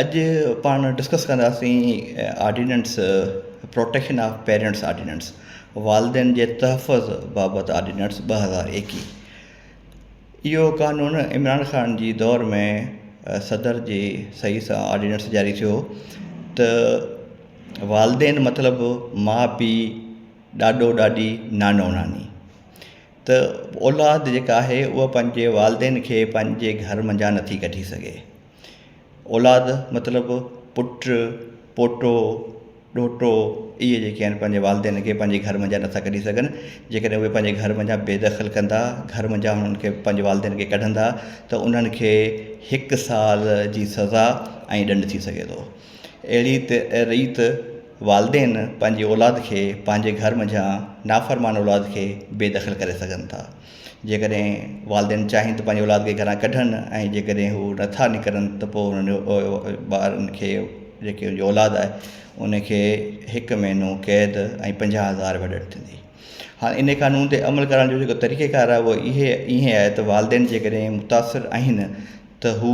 अॼु पाण डिस्कस कंदासीं ordinance protection of parents ordinance वालदेन जे तहफ़ुज़ बाबति ऑर्डिनेंस 2021। इहो कानून इमरान ख़ान जी दौर में सदर जी सही सां ऑर्डिनेंस जारी थियो त वालदेन मतिलबु माउ पीउ ॾाॾो ॾाॾी नानो नानी त औलाद जेका आहे उहा पंहिंजे वालदेन खे पंहिंजे घर मंझां नथी कढी सघे। औलाद मतिलबु पुटु पोटो ॾोटो इहे जेके आहिनि पंहिंजे वालदेन खे पंहिंजे घर मंझां नथा कढी सघनि। जेकॾहिं उहे पंहिंजे घर मंझां बेदख़ल कंदा, घर मंझां हुननि खे पंहिंजे वालदेन खे कढंदा त उन्हनि खे 1 साल जी सज़ा ऐं ॾंड थी सघे थो। अहिड़ी रीति वालदेन पंहिंजी औलाद खे पंहिंजे घर मंझां नाफ़रमान औलाद खे बेदख़ल करे सघनि था। जेकॾहिं वालदेन चाहिनि त पंहिंजी औलाद खे घरां कढनि ऐं जेकॾहिं हू नथा निकिरनि त पोइ हुननि ॿारनि खे जेके हुनजी औलाद आहे उनखे 1 महीनो क़ैद ऐं 50,000 रुपया ॾंड थींदी। हाणे इन कानून ते अमल करण जो जेको तरीक़ेकार आहे उहो ईअं आहे त वालदेन जेकॾहिं मुतासिर आहिनि त हू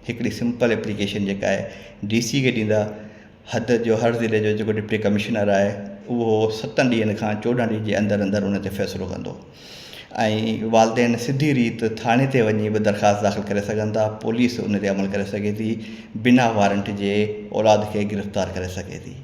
हिकिड़ी सिंपल एप्लीकेशन जेका आहे DC खे ॾींदा। हद जो हर ज़िले जो जेको डिप्टी कमिश्नर आहे उहो 7 ॾींहंनि खां 14 ॾींहंनि जे अंदरि उन ते फ़ैसिलो कंदो ऐं वालदेन सिधी रीति थाणे ते वञी बि दरख़्वास्त दाख़िल करे सघनि था। पुलिस उन ते अमल करे सघे थी, बिना वारंट जे औलाद खे गिरफ़्तार करे सघे थी।